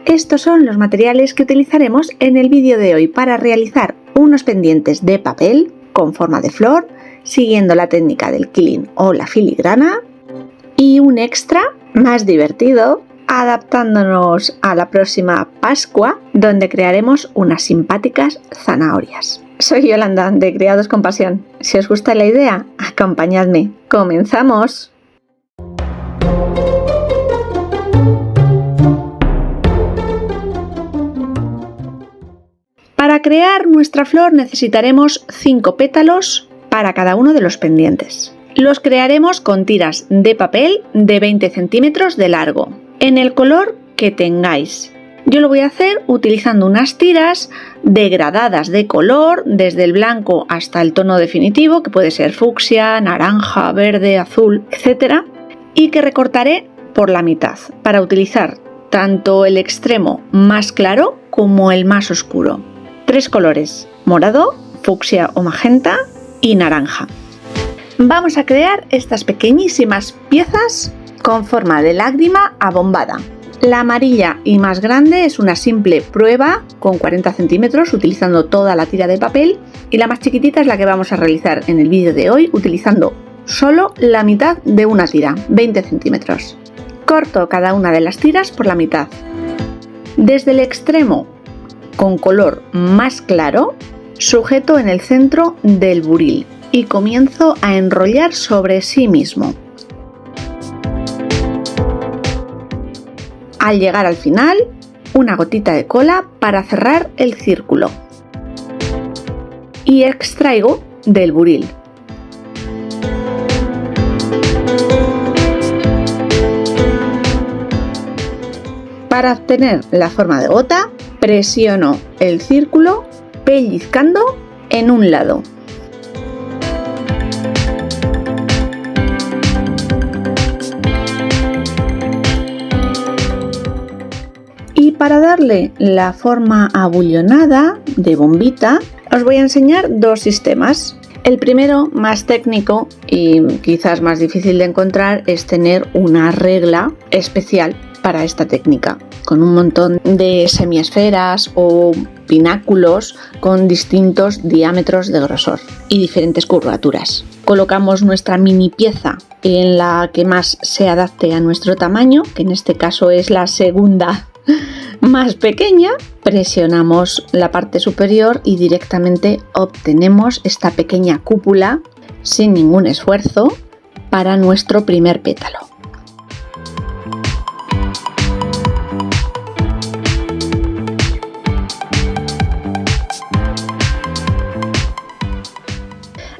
Estos son los materiales que utilizaremos en el vídeo de hoy para realizar unos pendientes de papel con forma de flor, siguiendo la técnica del quilín o la filigrana, y un extra más divertido, adaptándonos a la próxima Pascua, donde crearemos unas simpáticas zanahorias. Soy Yolanda, de Criados con Pasión. Si os gusta la idea, acompañadme. ¡Comenzamos! Para crear nuestra flor necesitaremos 5 pétalos para cada uno de los pendientes. Los crearemos con tiras de papel de 20 centímetros de largo, en el color que tengáis. Yo lo voy a hacer utilizando unas tiras degradadas de color, desde el blanco hasta el tono definitivo, que puede ser fucsia, naranja, verde, azul, etc. Y que recortaré por la mitad, para utilizar tanto el extremo más claro como el más oscuro. 3 colores: morado, fucsia o magenta y naranja. Vamos a crear estas pequeñísimas piezas con forma de lágrima abombada. La amarilla y más grande es una simple prueba con 40 centímetros utilizando toda la tira de papel, y la más chiquitita es la que vamos a realizar en el vídeo de hoy utilizando solo la mitad de una tira, 20 centímetros. Corto cada una de las tiras por la mitad. Desde el extremo con color más claro, sujeto en el centro del buril y comienzo a enrollar sobre sí mismo. Al llegar al final, una gotita de cola para cerrar el círculo. Y extraigo del buril. Para obtener la forma de gota, presiono el círculo pellizcando en un lado. Y para darle la forma abullonada de bombita, os voy a enseñar 2 sistemas. El primero, más técnico y quizás más difícil de encontrar, es tener una regla especial para esta técnica, con un montón de semiesferas o pináculos con distintos diámetros de grosor y diferentes curvaturas. Colocamos nuestra mini pieza en la que más se adapte a nuestro tamaño, que en este caso es la segunda más pequeña. Presionamos la parte superior y directamente obtenemos esta pequeña cúpula sin ningún esfuerzo para nuestro primer pétalo.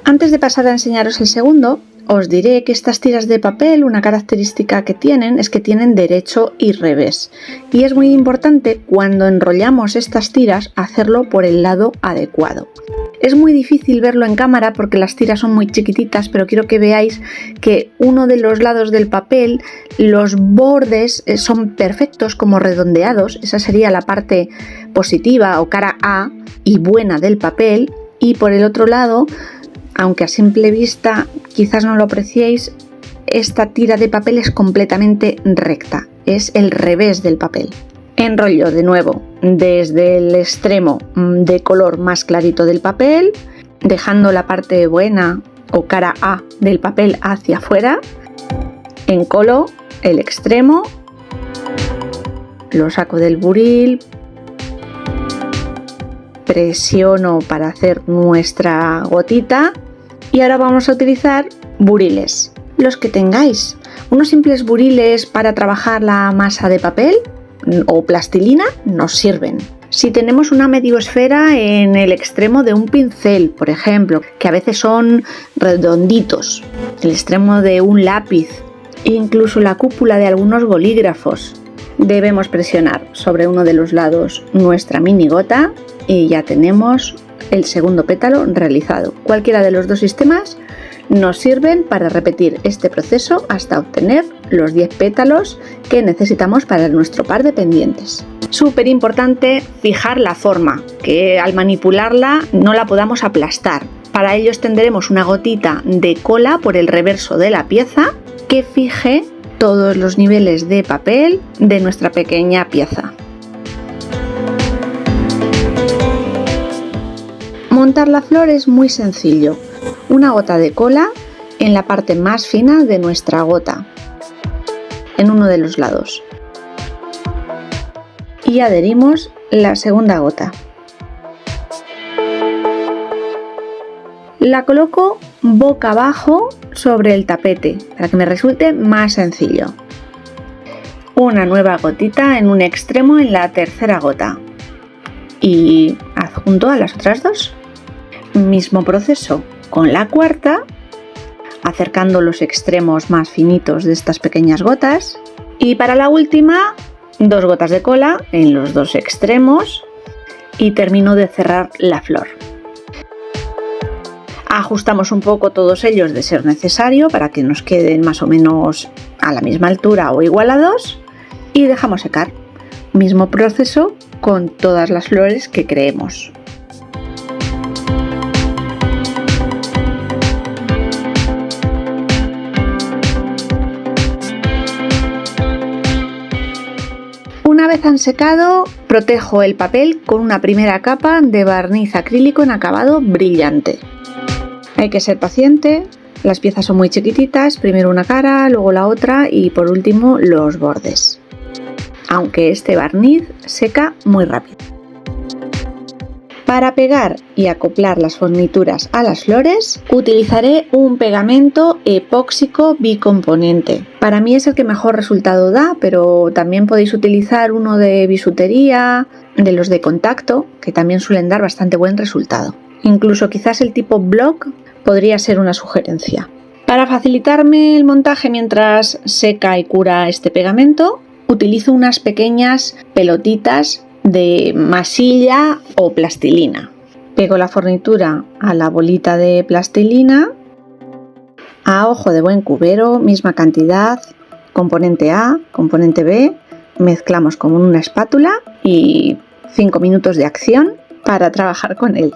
Antes de pasar a enseñaros el segundo, os diré que estas tiras de papel, una característica que tienen es que tienen derecho y revés. Y es muy importante cuando enrollamos estas tiras hacerlo por el lado adecuado. Es muy difícil verlo en cámara porque las tiras son muy chiquititas, pero quiero que veáis que uno de los lados del papel, los bordes son perfectos, como redondeados. Esa sería la parte positiva o cara A y buena del papel. Y por el otro lado, aunque a simple vista quizás no lo apreciéis, esta tira de papel es completamente recta, es el revés del papel. Enrollo de nuevo desde el extremo de color más clarito del papel, dejando la parte buena o cara A del papel hacia afuera, encolo el extremo, lo saco del buril, presiono para hacer nuestra gotita y ahora vamos a utilizar buriles, los que tengáis. Unos simples buriles para trabajar la masa de papel o plastilina nos sirven. Si tenemos una medioesfera en el extremo de un pincel, por ejemplo, que a veces son redonditos, el extremo de un lápiz, incluso la cúpula de algunos bolígrafos, debemos presionar sobre uno de los lados nuestra mini gota y ya tenemos el segundo pétalo realizado. Cualquiera de los 2 sistemas nos sirven para repetir este proceso hasta obtener los 10 pétalos que necesitamos para nuestro par de pendientes. Súper importante fijar la forma, que al manipularla no la podamos aplastar. Para ello extenderemos una gotita de cola por el reverso de la pieza que fije todos los niveles de papel de nuestra pequeña pieza. Montar la flor es muy sencillo. Una gota de cola en la parte más fina de nuestra gota, en uno de los lados. Y adherimos la segunda gota. La coloco boca abajo sobre el tapete para que me resulte más sencillo. Una nueva gotita en un extremo en la tercera gota y adjunto a las otras dos. Mismo proceso con la cuarta, acercando los extremos más finitos de estas pequeñas gotas, y para la última 2 gotas de cola en los 2 extremos y termino de cerrar la flor. Ajustamos un poco todos ellos de ser necesario para que nos queden más o menos a la misma altura o igualados y dejamos secar. Mismo proceso con todas las flores que creemos. Una vez han secado, protejo el papel con una primera capa de barniz acrílico en acabado brillante. Hay que ser paciente, las piezas son muy chiquititas, primero una cara, luego la otra y por último los bordes. Aunque este barniz seca muy rápido. Para pegar y acoplar las fornituras a las flores, utilizaré un pegamento epóxico bicomponente. Para mí es el que mejor resultado da, pero también podéis utilizar uno de bisutería, de los de contacto, que también suelen dar bastante buen resultado. Incluso quizás el tipo block podría ser una sugerencia. Para facilitarme el montaje mientras seca y cura este pegamento, utilizo unas pequeñas pelotitas de masilla o plastilina. Pego la fornitura a la bolita de plastilina, a ojo de buen cubero, misma cantidad, componente A, componente B, mezclamos con una espátula y 5 minutos de acción para trabajar con él.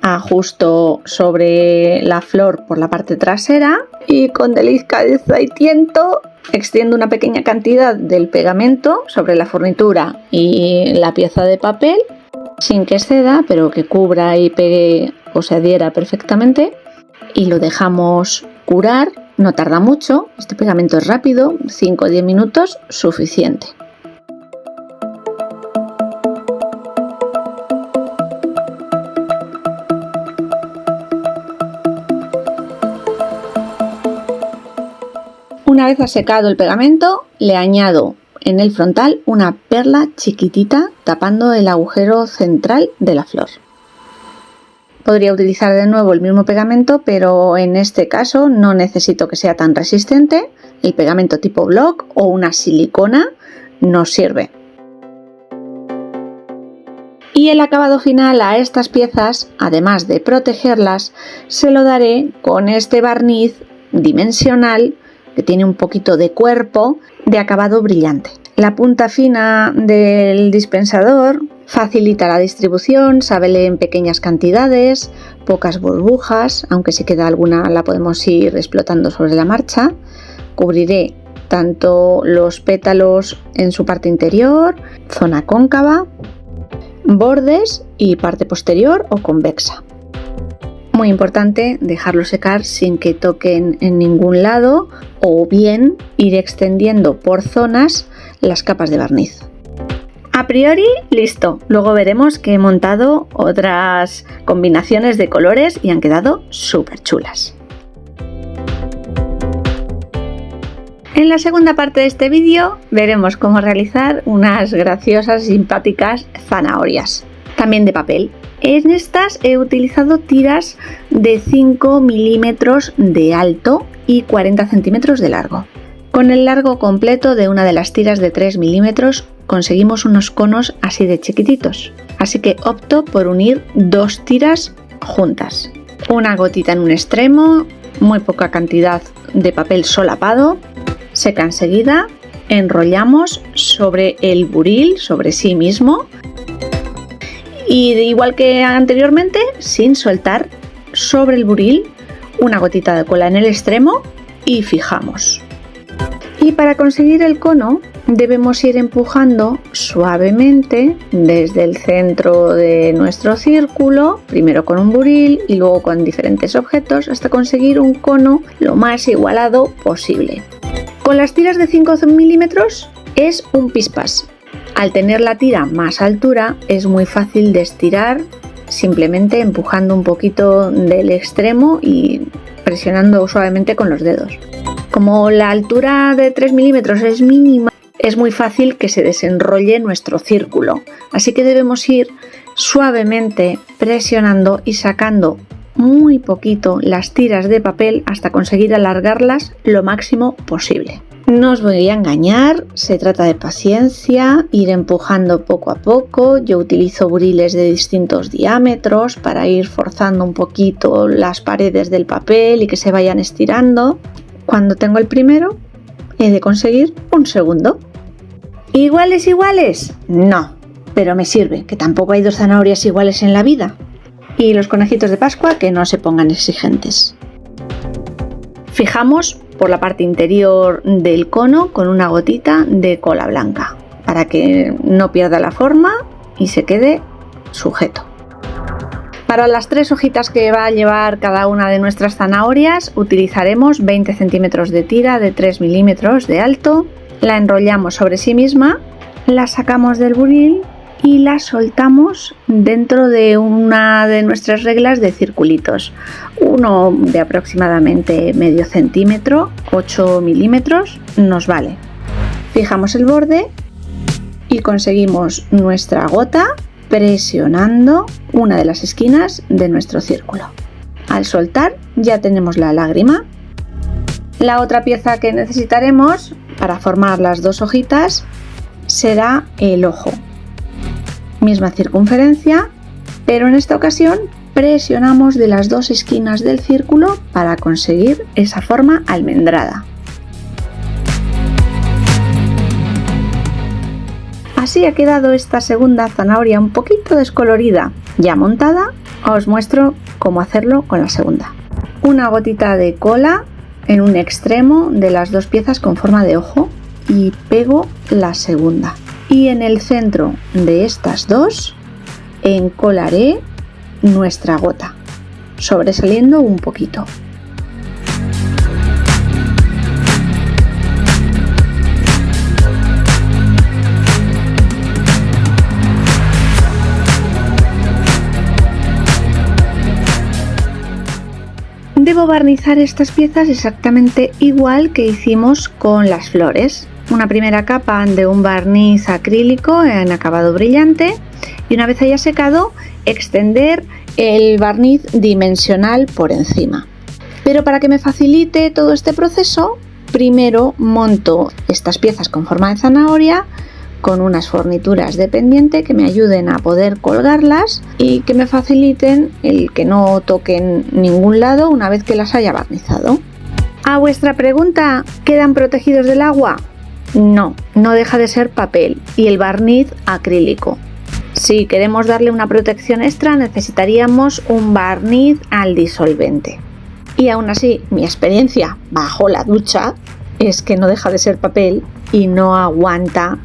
Ajusto sobre la flor por la parte trasera y con delicadeza y tiento extiendo una pequeña cantidad del pegamento sobre la fornitura y la pieza de papel sin que exceda, pero que cubra y pegue o se adhiera perfectamente, y lo dejamos curar. No tarda mucho, este pegamento es rápido, 5 o 10 minutos suficiente. Una vez ha secado el pegamento, le añado en el frontal una perla chiquitita tapando el agujero central de la flor. Podría utilizar de nuevo el mismo pegamento, pero en este caso no necesito que sea tan resistente. El pegamento tipo block o una silicona nos sirve. Y el acabado final a estas piezas, además de protegerlas, se lo daré con este barniz dimensional que tiene un poquito de cuerpo, de acabado brillante. La punta fina del dispensador facilita la distribución, sabe leer en pequeñas cantidades, pocas burbujas, aunque si queda alguna la podemos ir explotando sobre la marcha. Cubriré tanto los pétalos en su parte interior, zona cóncava, bordes y parte posterior o convexa. Muy importante dejarlo secar sin que toquen en ningún lado o bien ir extendiendo por zonas las capas de barniz. A priori listo, luego veremos que he montado otras combinaciones de colores y han quedado súper chulas. En la segunda parte de este vídeo veremos cómo realizar unas graciosas y simpáticas zanahorias, también de papel. En estas he utilizado tiras de 5 milímetros de alto y 40 centímetros de largo. Con el largo completo de una de las tiras de 3 milímetros conseguimos unos conos así de chiquititos, así que opto por unir 2 tiras juntas. Una gotita en un extremo, muy poca cantidad de papel solapado, seca enseguida, enrollamos sobre el buril, sobre sí mismo, y igual que anteriormente, sin soltar, sobre el buril una gotita de cola en el extremo y fijamos. Y para conseguir el cono Debemos ir empujando suavemente desde el centro de nuestro círculo, primero con un buril y luego con diferentes objetos, hasta conseguir un cono lo más igualado posible. Con las tiras de 5 milímetros es un pispás. Al tener la tira más altura es muy fácil de estirar simplemente empujando un poquito del extremo y presionando suavemente con los dedos. Como la altura de 3 milímetros es mínima, es muy fácil que se desenrolle nuestro círculo, así que debemos ir suavemente presionando y sacando muy poquito las tiras de papel hasta conseguir alargarlas lo máximo posible. No os voy a engañar, se trata de paciencia, ir empujando poco a poco. Yo utilizo buriles de distintos diámetros para ir forzando un poquito las paredes del papel y que se vayan estirando. Cuando tengo el primero, he de conseguir un segundo. ¿Iguales? No, pero me sirve, que tampoco hay dos zanahorias iguales en la vida. Y los conejitos de Pascua que no se pongan exigentes. Fijamos por la parte interior del cono con una gotita de cola blanca para que no pierda la forma y se quede sujeto. Para las 3 hojitas que va a llevar cada una de nuestras zanahorias utilizaremos 20 centímetros de tira de 3 milímetros de alto, la enrollamos sobre sí misma, la sacamos del buril y la soltamos dentro de una de nuestras reglas de circulitos. Uno de aproximadamente medio centímetro, 8 milímetros, nos vale. Fijamos el borde y conseguimos nuestra gota presionando una de las esquinas de nuestro círculo. Al soltar ya tenemos la lágrima. La otra pieza que necesitaremos para formar las 2 hojitas será el ojo. Misma circunferencia, pero en esta ocasión presionamos de las 2 esquinas del círculo para conseguir esa forma almendrada. Así ha quedado esta segunda zanahoria un poquito descolorida. Ya montada, os muestro cómo hacerlo con la segunda. Una gotita de cola en un extremo de las 2 piezas con forma de ojo y pego la segunda. Y en el centro de estas 2 encolaré nuestra gota, sobresaliendo un poquito. Debo barnizar estas piezas exactamente igual que hicimos con las flores. Una primera capa de un barniz acrílico en acabado brillante y una vez haya secado, extender el barniz dimensional por encima. Pero para que me facilite todo este proceso, primero monto estas piezas con forma de zanahoria con unas fornituras de pendiente que me ayuden a poder colgarlas y que me faciliten el que no toquen ningún lado una vez que las haya barnizado. A vuestra pregunta, ¿quedan protegidos del agua? No, no deja de ser papel y el barniz acrílico. Si queremos darle una protección extra necesitaríamos un barniz al disolvente. Y aún así, mi experiencia bajo la ducha es que no deja de ser papel y no aguanta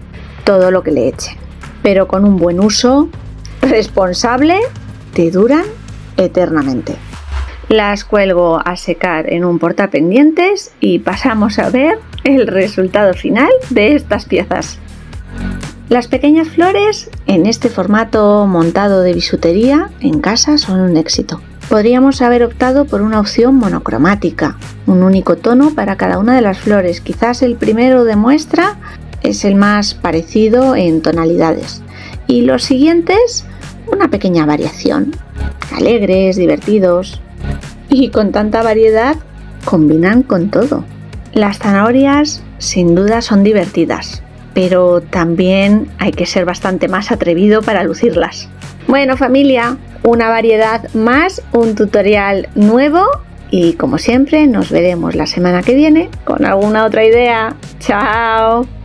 todo lo que le eche. Pero con un buen uso responsable te duran eternamente. Las cuelgo a secar en un portapendientes y pasamos a ver el resultado final de estas piezas. Las pequeñas flores en este formato montado de bisutería en casa son un éxito. Podríamos haber optado por una opción monocromática, un único tono para cada una de las flores. Quizás el primero de muestra es el más parecido en tonalidades y los siguientes una pequeña variación. Alegres, divertidos y con tanta variedad combinan con todo. Las zanahorias sin duda son divertidas, pero también hay que ser bastante más atrevido para lucirlas. Bueno familia, una variedad más, un tutorial nuevo y como siempre nos veremos la semana que viene con alguna otra idea. ¡Chao!